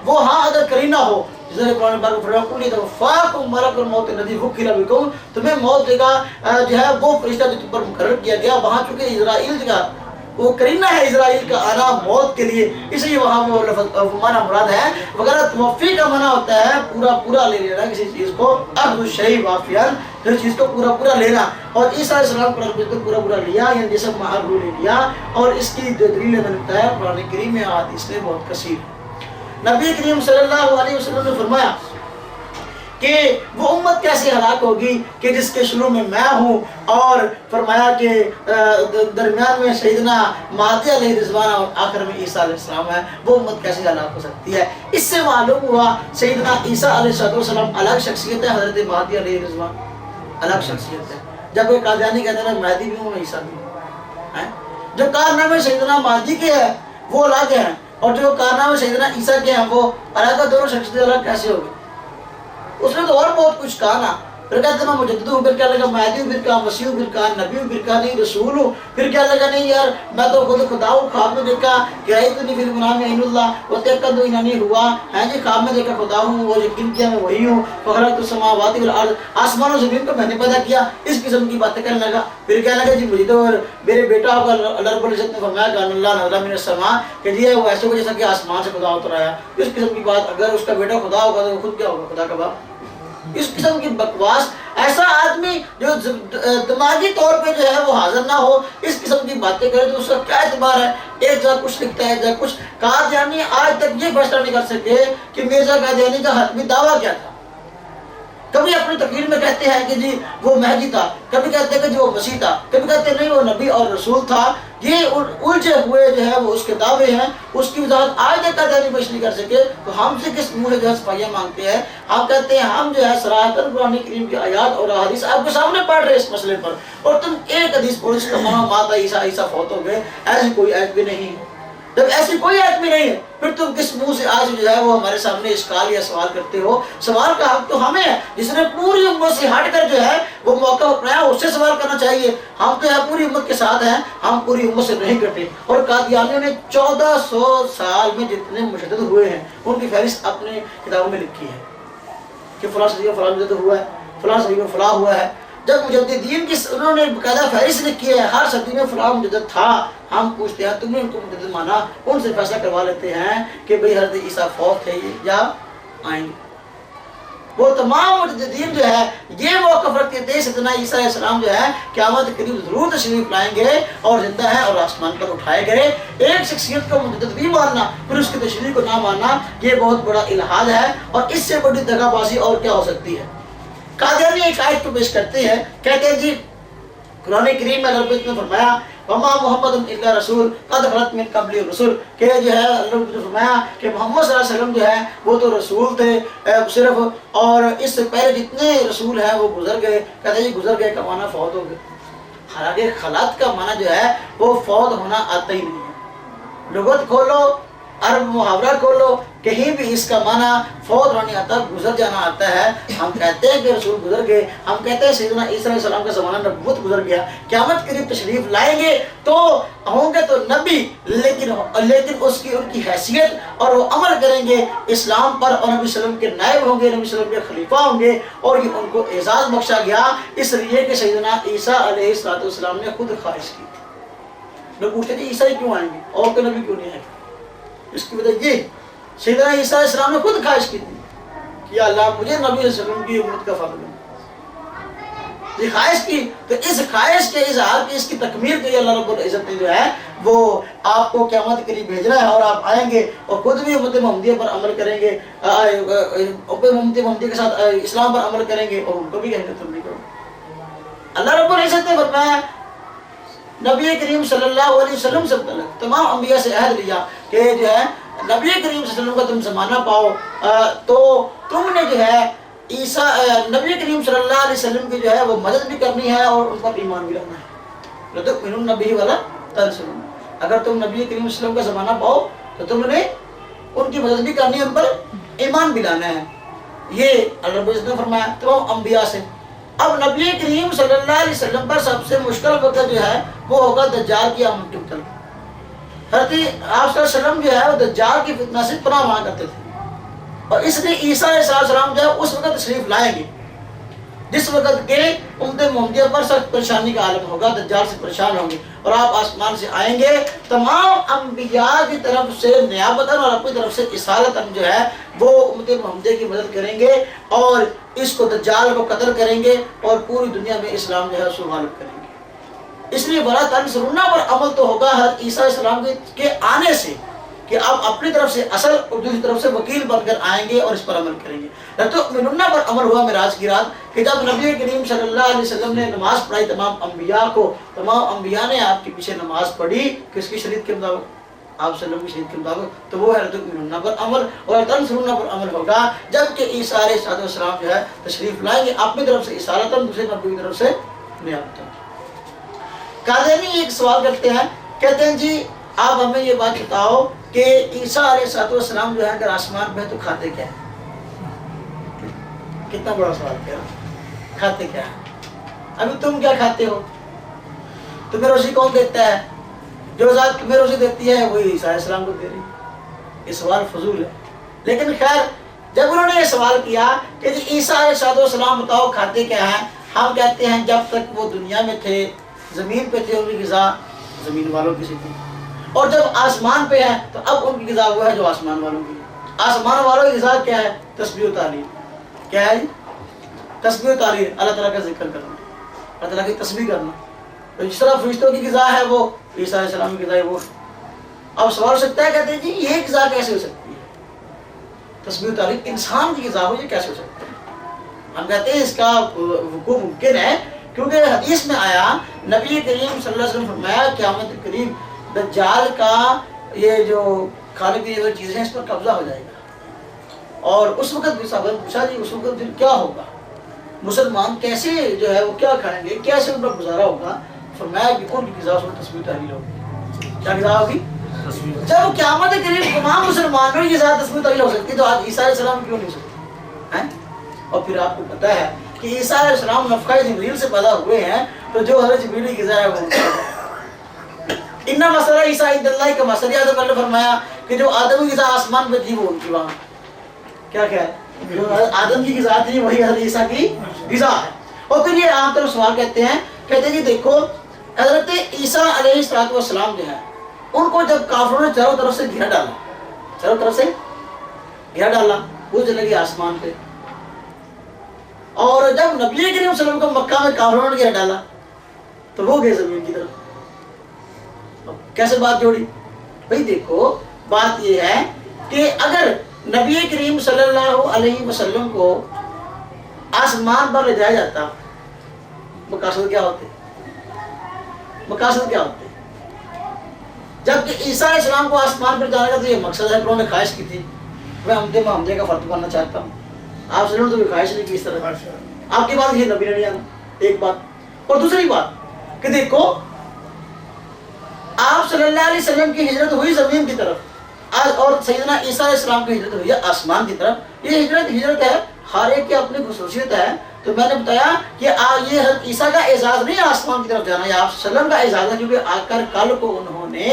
وہ ہاں اگر کرینہ ہو، جیسے قرآن پاک میں فرمایا کہ توفاکم ملک الموت الذی وکل بکم، تمہیں موت دے گا جو ہے وہ فرشتہ جو تم پر مقرر کیا گیا، وہاں چونکہ اسرائیل کا وہ کرینہ ہے، اسرائیل کا آنا موت کے لیے، اس لیے وہاں وہ لفظ معنی مراد ہے۔ وغیرہ توفی کا معنی ہوتا ہے پورا لے لینا کسی چیز کو، اخذ الشیء وافیا، ہر چیز کو پورا لینا، اور عیسیٰ علیہ السلام کو پورا لیا، یعنی جسم مہر رو لے لیا، اور اس کی جو دلیل میں نے بتایا قرآن کریم میں احادیث میں بہت کثیر ہے۔ نبی کریم صلی اللہ علیہ وسلم نے فرمایا کہ وہ امت کیسے ہلاک ہوگی کہ جس کے شروع میں ہوں، اور فرمایا کہ درمیان میں سیدنا مہدی علیہ رضوان اور آخر میں عیسیٰ علیہ السلام ہے، وہ امت کیسے ہلاک ہو سکتی ہے؟ اس سے معلوم ہوا سیدنا عیسیٰ علیہ السلام الگ شخصیت ہے، حضرت مہدی علیہ رضوان الگ شخصیت ہے۔ جب کوئی قادیانی کہتے ہیں میں مہدی بھی ہوں میں عیسیٰ بھی ہوں، جو کارنامے سیدنا مہدی کے ہیں وہ الگ ہیں، اور جو کارنامے سیدنا عیسیٰ کے ہیں وہ الگ، دونوں شخصیت الگ کیسے ہوگی؟ اس نے تو اور بہت کچھ کہا نا، پھر کہتے ہیں میں مجدد ہوں، پھر کیا لگا مہدی ہوں، پھر کہا مسیح ہوں، پھر کہا نبی ہوں، پھر کہا نہیں رسول ہوں، پھر کیا لگا نہیں یار میں تو خود خدا ہوں، خواب میں دیکھا کہ رأیتنی فی المنام عین اللہ وتیقظنی ہوا ہے جی، خواب میں دیکھا خدا ہوں، وہ یقین کیا میں وہی ہوں، فخلقت السماوات والارض، آسمان و زمین کو میں نے پیدا کیا، اس قسم کی باتیں کرنے لگا۔ پھر کیا لگا جی مجھے تو میرے بیٹا ہوگا، اللہ رب العزت نے فرمایا کہ اللہ نزل من السماء، کہ جی وہ ایسے ہو جیسا کہ آسمان سے خدا اتر آیا، اس قسم کی بات، اگر اس کا بیٹا خدا ہوگا تو خود کیا ہوگا؟ خدا کا باپ۔ اس قسم کی بکواس، ایسا آدمی جو دماغی طور پہ جو ہے وہ حاضر نہ ہو، اس قسم کی باتیں کرے تو اس کا کیا اعتبار ہے؟ ایک جگہ کچھ لکھتا ہے، ایک جگہ کچھ۔ قادیانی آج تک یہ فیصلہ نہیں کر سکے کہ مرزا قادیانی کا حتمی دعویٰ کیا تھا۔ کبھی اپنی تقریر میں کہتے ہیں کہ جی وہ مہدی تھا، کبھی کہتے ہیں کہ جی وہ مسیح تھا، کبھی کہتے ہیں نہیں وہ نبی اور رسول تھا۔ یہ الجھے ہوئے جو ہے وہ اس کے دعوے ہیں، اس کی وضاحت آج تک قادیانی پیش نہیں کر سکے، تو ہم سے کس منہ سے جو ہے صفائیاں مانگتے ہیں؟ ہم کہتے ہیں ہم جو ہے صراحتاً قرآن کریم کی آیات اور احادیث آپ کے سامنے پڑھ رہے اس مسئلے پر، اور تم ایک حدیث پڑھو اس کا معنی ماتا عیسیٰ فوت ہو گئے، ایسی کوئی آیت بھی نہیں ہے۔ جب ایسی کوئی آیت بھی نہیں ہے پھر تم کس منہ سے آج جو ہے وہ ہمارے سامنے اشکال یا سوال کرتے ہو؟ سوال کا حق تو ہمیں ہے، جس نے پوری امت سے ہٹ کر جو ہے وہ موقع اپنایا، اس سے سوال کرنا چاہیے۔ ہم تو ہے پوری امت کے ساتھ ہیں، ہم پوری امت سے نہیں کٹے۔ اور قادیانیوں نے 1400 سال میں جتنے مشدد ہوئے ہیں ان کی فہرست اپنے کتابوں میں لکھی ہے کہ فلاں صدی میں فلاں مجدد ہوا ہے، فلاں صدی میں فلاں ہوا ہے۔ جب مجددین کی انہوں نے باقاعدہ فہرست لکھی ہے، ہر صدی میں فلاں مجدد تھا، ہم پوچھتے ہیں تم نے ان کو مجدد مانا؟ ان سے فیصلہ کروا لیتے ہیں کہ بھئی حضرت عیسیٰ فوت تھے یا آئیں گے۔ وہ تمام مجددین جو ہے یہ موقف رکھتے تھے سیدنا عیسیٰ علیہ السلام جو ہے قیامت کے قریب ضرور تشریف لائیں گے اور زندہ ہیں اور آسمان پر اٹھائے گئے۔ ایک شخصیت کو مجدد بھی ماننا پھر اس کی تشریح کو نہ ماننا یہ بہت بڑا الحاد ہے، اور اس سے بڑی دغا بازی اور کیا ہو سکتی ہے؟ قادیانی ایک آیت کو پیش کرتے ہیں، کہتے ہیں جی قرآن کریم میں اللہ نے فرمایا وما محمد الا رسول قد خلت من قبل الرسل، کہ جو ہے اللہ نے فرمایا کہ محمد صلی اللہ علیہ وسلم جو ہے وہ تو رسول تھے صرف، اور اس سے پہلے جتنے رسول ہیں وہ گزر گئے۔ کہتے ہیں جی گزر گئے کا معنی فوت ہو گئے، حالانکہ خلات کا معنی جو ہے وہ فوت ہونا آتا ہی نہیں ہے۔ لغت کھولو، عرب محاورہ کھولو، کہیں بھی اس کا معنی فوت ہونے آتا، گزر جانا آتا ہے۔ ہم کہتے ہیں کہ رسول گزر گئے، ہم کہتے ہیں سیدنا عیسیٰ علیہ السلام کا زمانہ نبوت گزر گیا، قیامت قریب تشریف لائیں گے تو ہوں گے تو نبی، لیکن اس کی ان کی حیثیت اور وہ عمل کریں گے اسلام پر، اور نبی صلی اللہ علیہ وسلم کے نائب ہوں گے، نبی صلی اللہ علیہ وسلم کے خلیفہ ہوں گے، اور یہ ان کو اعزاز بخشا گیا اس لیے کہ سیدنا عیسیٰ علیہ السلام نے خود خواہش کی تھی۔ لوگ پوچھتے ہیں عیسیٰ کیوں آئیں گے اور کوئی نبی کیوں نہیں آئے گا؟ اس کی وجہ یہ سیدنا عیسیٰ علیہ السلام نے خود خواہش کی تھی کہ یا اللہ مجھے نبی علیہ السلام کی امت کا فضل دے، یہ خواہش کی، تو اس خواہش کے اظہار کی اس کی تکمیل کے لیے اللہ رب العزت نے جو ہے وہ آپ کو قیامت کے لیے بھیجنا ہے، اور آپ آئیں گے اور خود بھی امت محمدیہ پر عمل کریں گے، امت محمدیہ کے ساتھ اسلام پر عمل کریں گے، اور ان کو بھی کہیں گے تم نہیں کرو۔ اللہ رب العزت نے فرمایا نبی کریم صلی اللہ علیہ وسلم سے تمام انبیاء سے عہد لیا کہ جو ہے نبی کریم صلی اللہ علیہ وسلم کا تم زمانہ پاؤ تو تم نے جو ہے نبی کریم صلی اللہ علیہ وسلم کی جو ہے وہ مدد بھی کرنی ہے اور ان پر ایمان بھی لانا ہے۔ لَتُؤْمِنُنَّ بِهِ وَلَتَنْصُرُنَّهُ، اگر تم نبی کریم صلی اللہ علیہ وسلم کا زمانہ پاؤ تو تم نے ان کی مدد بھی کرنی ہے، ان پر ایمان بھی لانا ہے۔ یہ اللہ رب العزت نے فرمایا تمام انبیاء سے۔ اب نبی کریم صلی اللہ علیہ وسلم پر سب سے مشکل وقت جو ہے وہ ہوگا دجال کی آمد کے متعلق۔ حضرت آپ صلی اللہ علیہ وسلم جو ہے وہ دجال کی فتنہ سے پناہ مانگ کرتے تھے اور اس لیے عیسیٰ علیہ السلام جو ہے اس وقت تشریف لائیں گے جس وقت کے امت محمدیہ پر سخت پریشانی کا عالم ہوگا، دجال سے پریشان ہوں گے، اور آپ آسمان سے آئیں گے، تمام انبیاء کی طرف سے نیابتاً اور اپنی طرف سے اصالتاً جو ہے وہ امت محمدیہ کی مدد کریں گے اور اس کو دجال کو قتل کریں گے اور پوری دنیا میں اسلام جو ہے اس کو غالب کریں گے۔ اس لیے وَلَا تَنْصُرُنَّ پر عمل تو ہوگا حضرت عیسیٰ علیہ السلام کے آنے سے، کہ آپ اپنی طرف سے اصل اور دوسری طرف سے وکیل بن کر آئیں گے اور اس پر عمل کریں گے۔ لَتُؤْمِنُنَّ پر عمل ہوا معراج کی رات کہ جب نبی کریم صلی اللہ علیہ وسلم نے نماز پڑھائی تمام انبیاء کو، تمام انبیاء نے آپ کے پیچھے نماز پڑھی کس کی شریعت کے مطابق؟ آپ صلی اللہ علیہ وسلم کی شریعت کے مطابق، تو وہ ہے لَتُؤْمِنُنَّ پر عمل، اور تنصرن پر عمل ہوگا جبکہ عیسیٰ علیہ السلام جو ہے تشریف لائیں گے اپنی طرف سے اصالتاً، دوسرے نبی کی طرف سے نیابتاً۔ قادیانی ایک سوال کرتے ہیں، کہتے ہیں جی آپ ہمیں یہ بات بتاؤ کہ عیسیٰ علیہ السلام جو ہے اگر آسمان پہ تو کھاتے کیا ہے؟ کتنا بڑا سوال کیا، کھاتے کیا ہے؟ ابھی تم کیا کھاتے ہو؟ تمہیں روزی کون دیتا ہے؟ جو ذات تمہیں روزی دیتی ہے وہی عیسیٰ علیہ السلام کو دے رہی ہے۔ یہ سوال فضول ہے، لیکن خیر جب انہوں نے یہ سوال کیا کہ جی عیسیٰ علیہ السلام بتاؤ کھاتے کیا ہیں، ہم کہتے ہیں جب تک وہ دنیا میں تھے، زمین پہ تھے، ان کی غذا زمین والوں کی سی تھی، اور جب آسمان پہ ہے تو اب ان کی غذا وہ ہے جو آسمان والوں کی ہے۔ آسمان والوں کی غذا کیا ہے؟ تسبیح و تعلیل۔ کیا ہے؟ تسبیح و تعلیل، اللہ تعالیٰ کا ذکر کرنا، اللہ تعالیٰ کی تسبیح کرنا۔ تو جس طرح فرشتوں کی غذا ہے وہ عیسیٰ علیہ السلام کی غذا ہے وہ۔ اب سوال ہو سکتا ہے، کہتے ہیں جی یہ غذا کیسے ہو سکتی ہے؟ تسبیح و تعلیل انسان کی غذا ہو، یہ کیسے ہو سکتا ہے؟ ہم کہتے ہیں اس کا وقوع ممکن ہے کیونکہ حدیث میں آیا، نبی کریم صلی اللہ علیہ وسلم فرمایا قیامت قریب دجال کا یہ جو کھانے پینے والی چیزیں اس پر قبضہ ہو جائے گا، اور اس وقت بھی صاحب نے پوچھا جی اس وقت پھر کیا ہوگا، مسلمان کیسے جو ہے وہ کیا کھائیں گے، کیسے ان پر گزارا ہوگا؟ فرمایا کہ ان کی غذا اس وقت تسبیح تعلیل ہوگی۔ کیا غذا ہوگی؟ جب قیامت قریب تمام مسلمانوں کی غذا تسبیح تعلیل ہو سکتی تو آج عیسیٰ علیہ السلام کیوں نہیں ہو سکتی؟ اور پھر آپ کو پتہ ہے کہ عیسیٰ علیہ السلام نفخہ جبریل سے پیدا ہوئے ہیں، تو جو حضرت جبریل کی غذا ہے وہ ان مسئلہ عیسیٰ عند اللہ کا مسئلہ آدم نے فرمایا کہ جو آدم کی غذا آسمان پہ تھی وہ ان کی وہاں کیا ہے، جو آدم کی غذا تھی وہی حضرت عیسیٰ کی غذا ہے۔ اور پھر یہ عام طور سوال کہتے ہیں جی دیکھو حضرت عیسیٰ علیہ السلام جو ہے ان کو جب کافروں نے چاروں طرف سے گھیرا ڈالا، چاروں طرف سے گھیرا ڈالا، وہ چلے گئے آسمان پہ، اور جب نبی کریم صلی اللہ علیہ وسلم کو مکہ میں کافروں نے گھیرا ڈالا تو وہ گئے زمین کی طرف۔ کیسے بات جوڑی؟ بھئی دیکھو بات یہ ہے کہ اگر نبی کریم صلی اللہ علیہ وسلم کو آسمان پر لے جایا جاتا مقاصد کیا ہوتے؟ مقاصد کیا ہوتے؟ جبکہ عیسیٰ علیہ السلام کو آسمان پر جانے کا تو یہ مقصد ہے کہ انہوں نے خواہش کی تھی میں امت محمدیہ کا فرد بننا چاہتا ہوں، آپ صلی اللہ علیہ وسلم تو خواہش نہیں کی اس طرح، آپ کی بات یہ نبی نے نہیں آنا، ایک بات۔ اور دوسری بات کہ دیکھو آپ صلی اللہ علیہ وسلم کی ہجرت ہوئی زمین کی طرف اور سیدنا عیسیٰ علیہ السلام کی ہجرت ہوئی ہے آسمان کی طرف۔ یہ ہجرت ہے، ہر ایک کی اپنی خصوصیت ہے۔ تو میں نے بتایا کہ یہ حضرت عیسیٰ کا اعزاز نہیں ہے آسمان کی طرف جانا، یہ آپ صلی اللہ علیہ وسلم کا اعزاز ہے، کیونکہ آ کر کل کو انہوں نے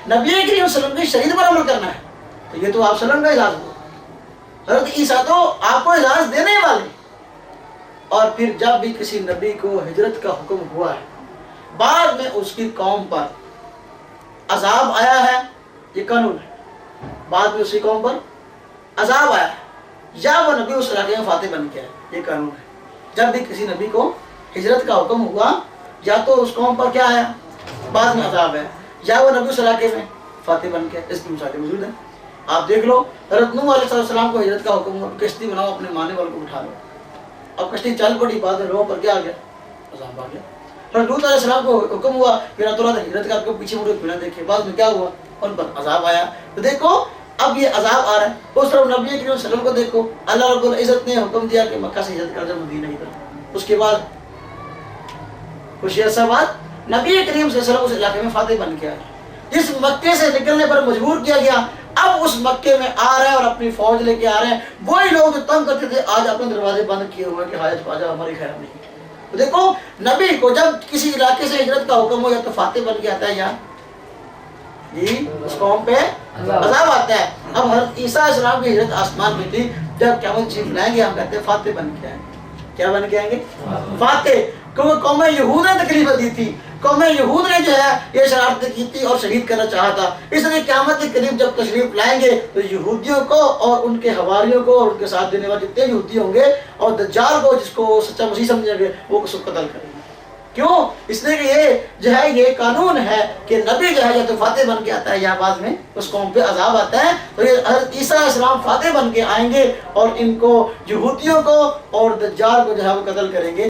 نبی کریم صلی اللہ علیہ وسلم کی شریعت پر عمل کرنا ہے، تو یہ تو آپ صلی اللہ علیہ وسلم کا اعزاز ہوا۔ حضرت عیسیٰ تو آپ کو اعزاز دینے والے، اور پھر جب بھی کسی نبی کو ہجرت کا حکم ہوا ہے بعد میں اس کی قوم پر عذاب آیا ہے، یہ قانون ہے، بعد میں اسی قوم پر عذاب آیا ہے یا وہ نبی اس علاقے میں فاتح بن گیا ہے، یہ قانون ہے۔ جب بھی کسی نبی کو ہجرت کا حکم ہوا یا تو اس قوم پر کیا ہے بعد میں عذاب ہے یا وہ نبی اس علاقے میں فاتح بن گیا، اس کی مثالیں موجود ہیں۔ آپ دیکھ لو حضرت نوح علیہ السلام کو ہجرت کا حکم ہوا، کشتی بناؤ اپنے ماننے والوں کو بٹھا لو، اب کشتی چل پڑی، بعد میں لوگوں پر کیا آ گیا؟ عذاب آ گیا۔ حضرت لوط علیہ السلام کو حکم ہوا کہ نہ تو ہجرت کا پیچھے مڑے بنا دیکھے، بعد میں کیا ہوا؟ ان پر عذاب آیا۔ تو دیکھو اب یہ عذاب آ رہا ہے، اس طرف نبی کریم صلی اللہ علیہ وسلم کو دیکھو، اللہ رب العزت نے حکم دیا کہ مکہ سے ہجرت کر جاؤ مدینہ کی طرف، اس کے بعد کچھ عرصہ بعد نبی کریم صلی اللہ علیہ وسلم اس علاقے میں فاتح بن گیا، جس مکے سے نکلنے پر مجبور کیا گیا، اب اس مکے میں آ رہے ہیں اور اپنی فوج لے کے آ رہے ہیں، وہی لوگ جو تنگ کرتے تھے آج اپنے دروازے بند کیے ہوئے کہ حاجت خواجہ ہماری خیر نہیں۔ تو دیکھو نبی کو جب کسی علاقے سے ہجرت کا حکم ہو یا تو فاتح بن کے آتا ہے یا جی اس قوم پہ عذاب آتا ہے، اب حضرت عیسیٰ علیہ السلام کی ہجرت آسمان میں تھی، جب قیامت تشریف لائیں گے ہم کہتے ہیں فاتح بن کے آئیں گے. کیا بن کے آئیں گے؟ فاتح. کیونکہ قوم یہود نے تکلیف دی تھی، قوم یہود نے جو ہے یہ شرارتیں کی تھی اور شہید کرنا چاہا تھا. اس لیے قیامت کے قریب جب تشریف لائیں گے تو یہودیوں کو اور ان کے حواریوں کو اور ان کے ساتھ دینے والے جتنے یہودی ہوں گے اور دجال کو جس کو سچا مسیح سمجھیں گے وہ اس کو قتل کریں گے. کیوں؟ اس لیے کہ یہ جو ہے یہ قانون ہے کہ نبی جو ہے یا تو فاتح بن کے آتا ہے یا بعد میں اس قوم پہ عذاب آتا ہے. تو یہ حضرت عیسیٰ علیہ السلام فاتح بن کے آئیں گے اور ان کو یہودیوں کو اور دجال کو جو ہے وہ قتل کریں گے.